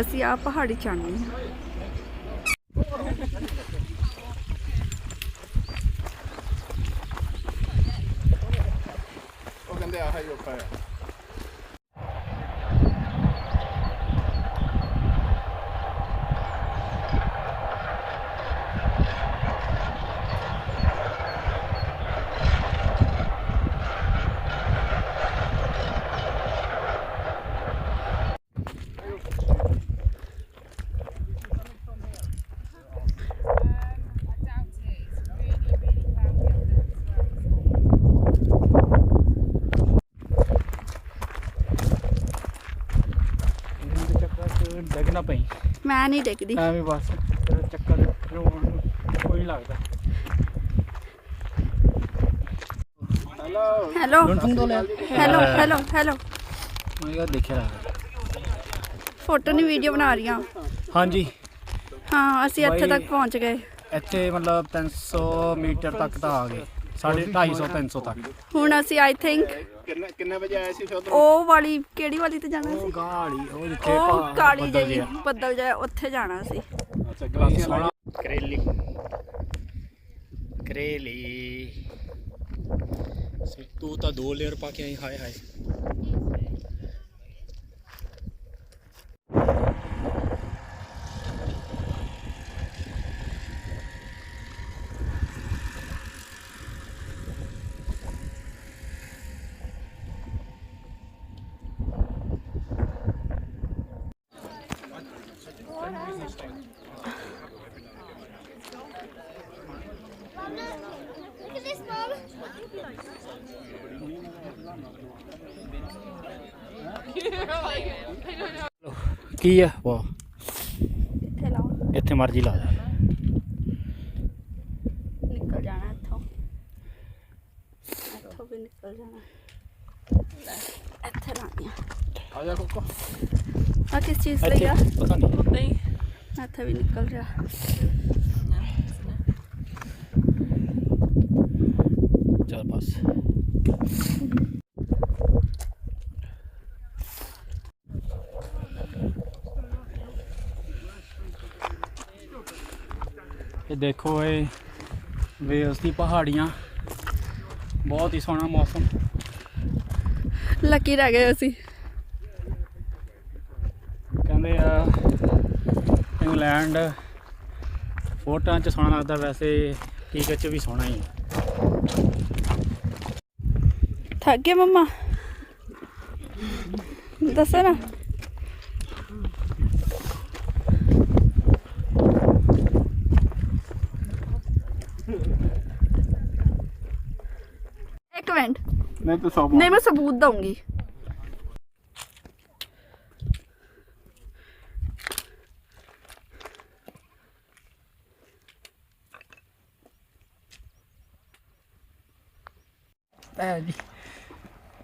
ਅਸੀਂ ਆ ਪਹਾੜੀ ਚੜ੍ਹਨੀ ਆ। ਉਹ ਕਹਿੰਦੇ ਆਹ ਹੀ ਔਖਾ ਆ। ਡਿੱਗਣਾ ਪਈ ਮੈਂ ਨਹੀਂ ਡਿੱਗਦੀ ਐਵੇਂ ਬਸ ਚੱਕਰ ਕੋਈ ਨਹੀਂ ਲੱਗਦਾ। ਹੈਲੋ ਹੈਲੋ ਹੈਲੋ ਹੈਲੋ ਮੈਂ ਕਿਹਾ ਦੇਖਿਆ ਫੋਟੋ ਨਹੀਂ ਵੀਡੀਓ ਬਣਾ ਰਹੀਆਂ। ਹਾਂਜੀ ਹਾਂ ਅਸੀਂ ਇੱਥੇ ਤੱਕ ਪਹੁੰਚ ਗਏ। ਇੱਥੇ ਮਤਲਬ 300 ਮੀਟਰ ਤੱਕ ਤਾਂ ਆ ਗਏ, 250 300 ਤੱਕ। ਹੁਣ ਅਸੀਂ ਆਈ ਥਿੰਕ ਕਿੰਨੇ ਵਜੇ ਆਏ ਸੀ ਫਿਰ ਉਹ ਵਾਲੀ ਕਿਹੜੀ ਵਾਲੀ ਤੇ ਜਾਣਾ ਸੀ? ਗਾੜੀ ਉਹ ਜਿੱਥੇ ਉਹ ਕਾਲੀ ਜਿਹੀ ਬੱਦਲ ਜਿਹਾ ਉੱਥੇ ਜਾਣਾ ਸੀ। ਅੱਛਾ ਗਲਾਸੀਆਂ ਕਰੇਲੀ ਕਰੇਲੀ ਤੂੰ ਤਾਂ 2 ਲੇਅਰ ਪਾ ਕੇ ਆਈ। ਹਾਏ ਹਾਏ ਕੀ ਆ ਵਾਹ ਇੱਥੇ ਲਾਓ, ਇੱਥੇ ਮਰਜੀ ਲਾ ਦੇ। ਨਿਕਲ ਜਾਣਾ ਇੱਥੋਂ, ਇੱਥੋਂ ਵੀ ਨਿਕਲ ਜਾਣਾ। ਇੱਥੇ ਲਾਣੀ ਆ ਜਾ ਕੋਕੋ। ਆ ਕਿਸ ਚੀਜ਼ ਲਈ ਆ? ਪਤਾ ਨਹੀਂ ਇੱਥੇ ਵੀ ਨਿਕਲ ਜਾ। ਚੱਲ ਬਸ ਇਹ ਦੇਖੋ ਇਹ ਵੇਲਸ ਦੀ ਪਹਾੜੀਆਂ, ਬਹੁਤ ਹੀ ਸੋਹਣਾ ਮੌਸਮ। ਲੱਕੀ ਰਹਿ ਗਏ ਅਸੀਂ। ਕਹਿੰਦੇ ਆ ਇੰਗਲੈਂਡ ਫੋਟੋਆਂ 'ਚ ਸੋਹਣਾ ਲੱਗਦਾ, ਵੈਸੇ ਹਕੀਕਤ 'ਚ ਵੀ ਸੋਹਣਾ ਹੀ ਹੈ। ਥੱਕ ਗਏ ਮੰਮਾ? ਦੱਸੋ ਨਾ। ਇੱਕ ਮਿੰਟ नहीं मैं सबूत दूंगी। ਭੈਣ ਜੀ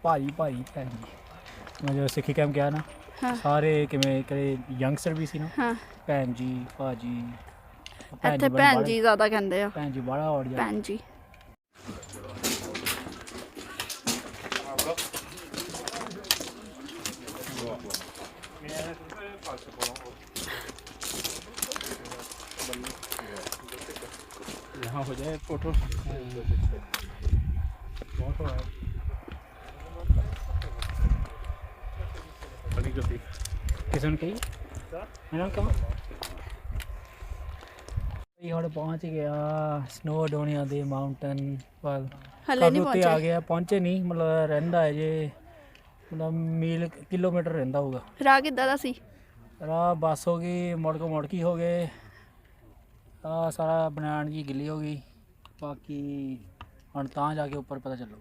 ਭਾਈ ਭੈਣ ਜੀ ਮੈਂ ਜਦੋਂ ਸਿੱਖੀ ਕੈਂਪ ਗਿਆ ਨਾ, ਹਾਂ। ਸਾਰੇ ਕਿਵੇਂ ਕਰੇ ਯੰਗਸਟਰ ਵੀ ਸੀ ਨਾ, ਹਾਂ ਭੈਣ ਜੀ ਭਾਜੀ। ਇੱਥੇ ਭੈਣ ਜੀ ਜ਼ਿਆਦਾ ਕਹਿੰਦੇ ਆ। ਭੈਣ ਜੀ ਬੜਾ ਔੜ ਜਾ ਭੈਣ ਜੀ। यहाँ हो जाए फोटो। किसन कही मैं कहा ਹੁਣ ਪਹੁੰਚ ਗਿਆ ਸਨੋਡੋਨੀਆ ਦੇ ਮਾਊਂਟਨ ਵੱਲ। ਹਲੇ ਨਹੀਂ ਉੱਤੇ ਆ ਗਿਆ, ਪਹੁੰਚੇ ਨਹੀਂ, ਮਤਲਬ ਰਹਿੰਦਾ ਹੈ ਜੇ ਮਤਲਬ ਮੀਲ ਕਿਲੋਮੀਟਰ ਰਹਿੰਦਾ ਹੋਊਗਾ। ਰਾਹ ਕਿੱਦਾਂ ਦਾ ਸੀ? ਰਾਹ ਬੱਸ ਹੋ ਗਈ, ਮੁੜਕੀ ਹੋ ਗਏ, ਆ ਸਾਰਾ ਬਣਾਣ ਜੀ ਗਿੱਲੀ ਹੋ ਗਈ। ਬਾਕੀ ਹੁਣ ਤਾਂ ਜਾ ਕੇ ਉੱਪਰ ਪਤਾ ਚੱਲੂ।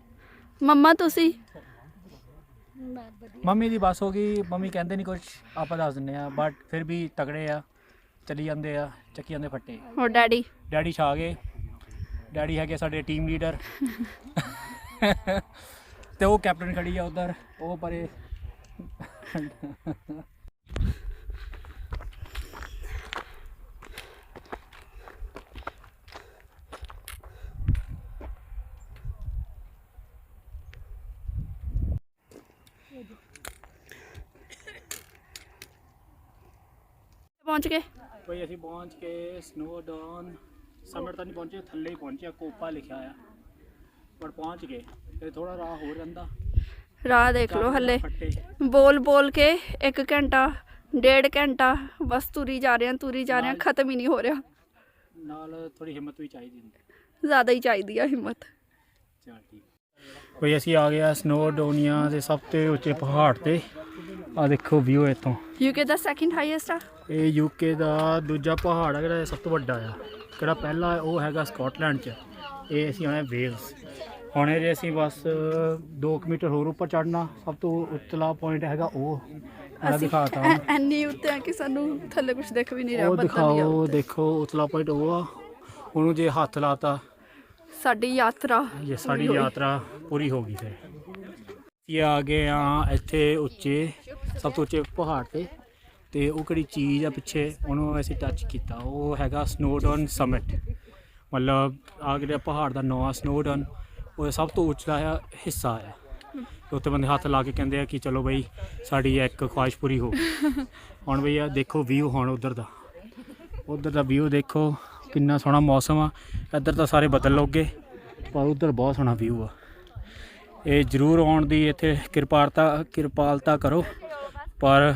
ਮੰਮਾ ਤੁਸੀਂ? ਮੰਮੀ ਦੀ ਬੱਸ ਹੋ ਗਈ, ਮੰਮੀ ਕਹਿੰਦੇ ਨਹੀਂ ਕੁਝ, ਆਪਾਂ ਦੱਸ ਦਿੰਦੇ ਆ, ਬਟ ਫਿਰ ਵੀ ਤਗੜੇ ਆ, ਚੱਲੀ ਜਾਂਦੇ ਆ, ਚੱਕੀ ਜਾਂਦੇ ਫੱਟੇ। ਹੋਰ ਡੈਡੀ? ਡੈਡੀ ਛਾ ਗਏ, ਡੈਡੀ ਹੈਗੇ ਸਾਡੇ ਟੀਮ ਲੀਡਰ ਤੇ ਉਹ ਕੈਪਟਨ ਖੜੀ ਆ ਉਧਰ, ਉਹ ਪਰੇ। ਪਹੁੰਚ ਗਏ? ਬਈ ਅਸੀਂ ਪਹੁੰਚ ਕੇ ਸਨੋਡਨ ਸਮਿਟ ਤਾਂ ਨਹੀਂ ਪਹੁੰਚੇ, ਥੱਲੇ ਹੀ ਪਹੁੰਚਿਆ, ਕੋਪਾ ਲਿਖਿਆ ਆ, ਪਰ ਪਹੁੰਚ ਗਏ। ਤੇ ਥੋੜਾ ਰਾਹ ਹੋ ਜਾਂਦਾ, ਰਾਹ ਦੇਖ ਲਓ ਹੱਲੇ ਫੱਟੇ ਬੋਲ ਬੋਲ ਕੇ 1 ਘੰਟਾ 1.5 ਘੰਟਾ ਬਸ ਤੁਰੀ ਜਾ ਰਹੇ ਹਾਂ, ਖਤਮ ਹੀ ਨਹੀਂ ਹੋ ਰਿਹਾ। ਨਾਲ ਥੋੜੀ ਹਿੰਮਤ ਵੀ ਚਾਹੀਦੀ ਹੁੰਦੀ, ਜ਼ਿਆਦਾ ਹੀ ਚਾਹੀਦੀ ਆ ਹਿੰਮਤ। ਚਲ ਠੀਕ। ਬਈ ਅਸੀਂ ਆ ਗਏ ਆ ਸਨੋਡੋਨੀਆ ਦੇ ਸਭ ਤੋਂ ਉੱਚੇ ਪਹਾੜ ਤੇ। ਆ ਦੇਖੋ ਵਿਊ ਇੱਥੋਂ। ਯੂਕੇ ਦਾ ਸੈਕਿੰਡ ਹਾਈਐਸਟ ਆ ਇਹ ਯੂਕੇ ਦਾ ਦੂਜਾ ਪਹਾੜ ਆ ਜਿਹੜਾ ਸਭ ਤੋਂ ਵੱਡਾ ਆ। ਜਿਹੜਾ ਪਹਿਲਾ ਉਹ ਹੈਗਾ ਸਕਾਟਲੈਂਡ 'ਚ, ਇਹ ਅਸੀਂ ਆਏ ਵੇਲਸ। ਹੁਣ ਜੇ ਅਸੀਂ ਬਸ 2 ਮੀਟਰ ਹੋਰ ਉੱਪਰ ਚੜ੍ਹਨਾ, ਸਭ ਤੋਂ ਉੱਤਲਾ ਪੁਆਇੰਟ ਹੈਗਾ ਉਹ ਦਿਖਾਤਾ ਐਨੀ ਉੱਤੇ ਆ ਕਿ ਸਾਨੂੰ ਥੱਲੇ ਕੁਝ ਦਿਖ ਵੀ ਨਹੀਂ ਰਿਹਾ। ਉਹ ਦਿਖਾਓ, ਦੇਖੋ ਉਤਲਾ ਪੁਆਇੰਟ ਉਹ ਆ। ਉਹਨੂੰ ਜੇ ਹੱਥ ਲਾਤਾ ਸਾਡੀ ਯਾਤਰਾ ਪੂਰੀ ਹੋ ਗਈ। ਫਿਰ ਇਹ ਆ ਗਏ ਆ ਇੱਥੇ ਉੱਚੇ, ਸਭ ਤੋਂ ਉੱਚੇ ਪਹਾੜ ਤੇ ਉਹ ਕਿਹੜੀ ਚੀਜ਼ ਆ ਪਿੱਛੇ, ਉਹਨੂੰ ਅਸੀਂ ਟੱਚ ਕੀਤਾ। ਉਹ ਹੈਗਾ ਸਨੋਡਨ ਸਮਿਟ, ਮਤਲਬ ਆ ਜਿਹੜਾ ਪਹਾੜ ਦਾ ਨਾਂ ਸਨੋਡਨ, ਉਹ ਸਭ ਤੋਂ ਉੱਚਾ ਹਿੱਸਾ ਆ। ਉੱਥੇ ਬੰਦੇ ਹੱਥ ਲਾ ਕੇ ਕਹਿੰਦੇ ਆ ਕਿ ਚਲੋ ਬਈ ਸਾਡੀ ਇੱਕ ਖੁਆਇਸ਼ ਪੂਰੀ ਹੋ ਗਈ। ਹੁਣ ਬਈ ਆ ਦੇਖੋ ਵਿਊ, ਹੁਣ ਉਧਰ ਦਾ ਵਿਊ ਦੇਖੋ, ਕਿੰਨਾ ਸੋਹਣਾ ਮੌਸਮ ਆ। ਇੱਧਰ ਤਾਂ ਸਾਰੇ ਬੱਦਲ ਉੱਗ ਗਏ, ਪਰ ਉੱਧਰ ਬਹੁਤ ਸੋਹਣਾ ਵਿਊ ਆ। ਇਹ ਜ਼ਰੂਰ ਆਉਣ ਦੀ ਇੱਥੇ ਕਿਰਪਾਲਤਾ ਕਰੋ, ਪਰ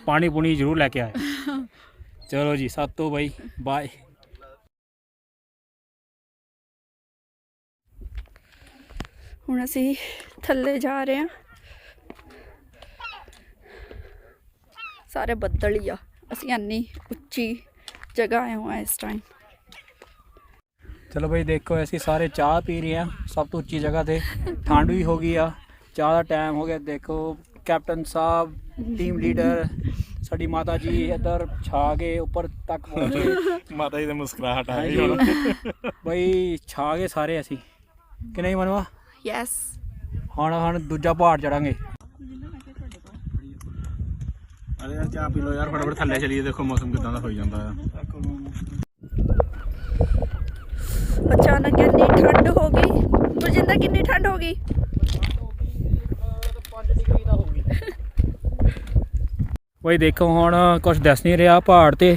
ਪਾਣੀ ਪੂਣੀ ਜ਼ਰੂਰ ਲੈ ਕੇ ਆਏ। ਚਲੋ ਜੀ, ਸਾਤੋਂ ਬਾਈ ਬਾਏ। ਹੁਣ ਅਸੀਂ ਥੱਲੇ ਜਾ ਰਹੇ ਹਾਂ, ਸਾਰੇ ਬੱਦਲ ਹੀ ਆ। ਅਸੀਂ ਇੰਨੀ ਉੱਚੀ ਜਗ੍ਹਾ ਆਏ ਹੋਏ ਇਸ ਟਾਈਮ। ਚਲੋ ਬਈ ਦੇਖੋ, ਅਸੀਂ ਸਾਰੇ ਚਾਹ ਪੀ ਰਹੇ ਹਾਂ ਸਭ ਤੋਂ ਉੱਚੀ ਜਗ੍ਹਾ ਤੇ। ਠੰਡ ਵੀ ਹੋ ਗਈ ਆ, ਚਾਹ ਦਾ ਟਾਈਮ ਹੋ ਗਿਆ। ਦੇਖੋ ਕੈਪਟਨ ਸਾਹਿਬ, ਟੀਮ ਲੀਡਰ ਸਾਡੀ ਮਾਤਾ ਜੀ ਇੱਧਰ ਛਾ ਗਏ, ਉੱਪਰ ਤੱਕ ਪਹੁੰਚ ਗਏ। ਮਾਤਾ ਜੀ ਦੇ ਮੁਸਕਰਾਹਟ ਆ ਗਈ ਬਈ, ਛਾ ਗਏ ਸਾਰੇ ਅਸੀਂ, ਕਿ ਨਹੀਂ ਮਨਵਾ? ਯੈਸ। ਹੁਣ ਦੂਜਾ ਪਹਾੜ ਚੜਾਂਗੇ। ਅਰੇ ਯਾਰ ਚਾਹ ਪੀ ਲਓ ਯਾਰ, ਫਟਾਫਟ ਥੱਲੇ ਚਲੀਏ। ਦੇਖੋ ਮੌਸਮ ਕਿਦਾਂ ਦਾ ਹੋਈ ਜਾਂਦਾ ਆ। ਅਚਾਨਕ ਇੰਨੀ ਠੰਡ ਹੋ ਗਈ। ਗੁਰਜਿੰਦਰ, ਕਿੰਨੀ ਠੰਡ ਹੋ ਗਈ? 5 ਡਿਗਰੀ ਦਾ ਹੋ ਗਈ। ਬਈ ਦੇਖੋ, ਹੁਣ ਕੁਛ ਦੱਸ ਨਹੀਂ ਰਿਹਾ। ਪਹਾੜ ਤੇ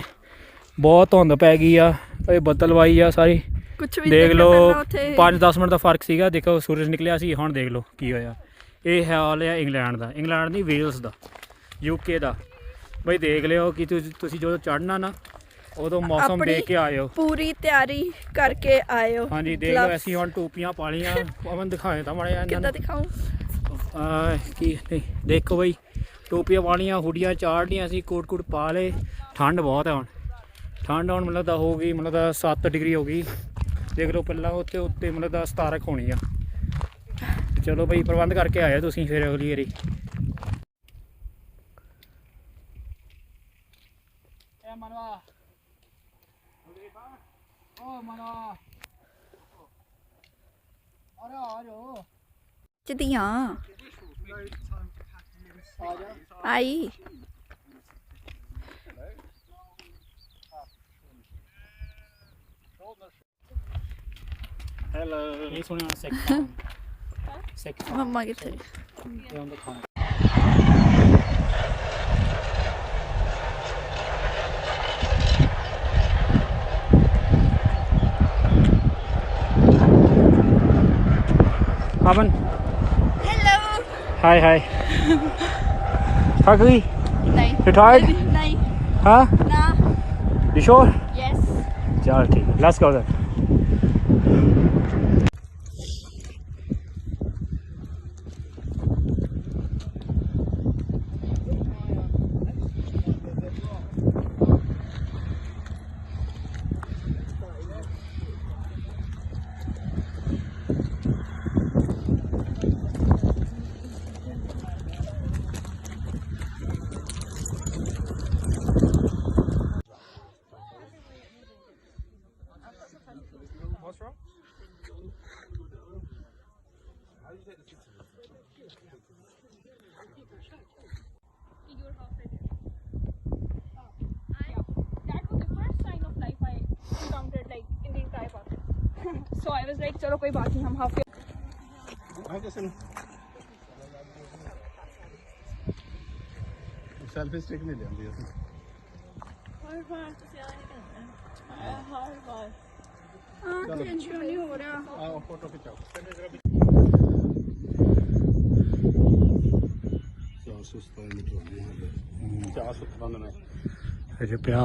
ਬਹੁਤ ਧੁੰਦ ਪੈ ਗਈ ਆ, ਇਹ ਬੱਦਲਵਾਈ ਆ ਸਾਰੀ। ਕੁਛ ਵੀ ਦੇਖ ਲਓ, 5-10 ਮਿੰਟ ਦਾ ਫਰਕ ਸੀਗਾ। ਦੇਖੋ ਸੂਰਜ ਨਿਕਲਿਆ ਸੀ, ਹੁਣ ਦੇਖ ਲਓ ਕੀ ਹੋਇਆ। ਇਹ ਹਾਲ ਆ ਇੰਗਲੈਂਡ ਦਾ, ਇੰਗਲੈਂਡ ਨਹੀਂ ਵੇਲਸ ਦਾ, ਯੂਕੇ ਦਾ। ਬਈ ਦੇਖ ਲਿਓ ਕਿ ਤੁਸੀਂ ਜਦੋਂ ਚੜ੍ਹਨਾ ਨਾ, ਉਦੋਂ ਮੌਸਮ ਦੇਖ ਕੇ ਆਇਓ, ਪੂਰੀ ਤਿਆਰੀ ਕਰਕੇ ਆਇਓ। ਹਾਂਜੀ ਦੇਖ ਲਓ, ਅਸੀਂ ਹੁਣ ਟੋਪੀਆਂ ਪਾ ਲਈਆਂ। ਪਵਨ ਦਿਖਾਏ ਤਾਂ ਮਾੜਾ ਕਿੱਦਾਂ ਦਿਖਾऊं? ਕੀ ਨਹੀਂ, ਦੇਖੋ ਬਈ ਟੋਪੀਆਂ ਪਾ ਲਈਆਂ, ਹੁੱਡੀਆਂ ਚਾੜ ਲਈਆਂ, ਅਸੀਂ ਕੋਟ ਪਾ ਲਏ। ਠੰਡ ਬਹੁਤ ਹੈ ਹੁਣ, ਠੰਡ ਹੁਣ ਮਤਲਬ ਤਾਂ ਹੋ ਗਈ, ਮਤਲਬ ਤਾਂ 7 ਡਿਗਰੀ ਹੋ ਗਈ। ਦੇਖ ਲਓ ਪਹਿਲਾਂ ਉੱਤੇ ਮਤਲਬ ਤਾਂ 17 ਹੋਣੀ ਆ। ਚਲੋ ਬਈ, ਪ੍ਰਬੰਧ ਕਰਕੇ ਆਏ ਤੁਸੀਂ ਫਿਰ ਅਗਲੀ ਵਾਰੀ। ਚਿੱਤੀਆਂ ਆਈ। ਹੈਲੋ, ਇਹ ਸੁਣਿਆ ਸਿੱਖ ਮੰਮਾ ਕਿੱਥੇ? ਇਹ ਹੁੰਦਾ ਖਾਣਾ। Aman. Hello. Hi. Thak gayi? नहीं। You tired? नहीं। Huh? ना। You sure? Yes. चल ठीक है, let's go then. What's wrong? So I was like, चलो कोई बात नहीं, हम halfway. सेल्फी स्टिक नहीं लेंदी ਅਸੀਂ। ਕ੍ਰਿੰਚ ਨਹੀਂ ਹੋ ਰਿਹਾ। ਆਹ ਫੋਟੋ ਖਿਚਾਓ ਚਾਹ ਸੁੱਤ ਬੰਦ ਨੇ ਅਜੇ ਪਿਆ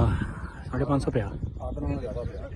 550 ਪਿਆ ਆਦਰ ਨਾਲੋਂ ਜ਼ਿਆਦਾ ਪਿਆ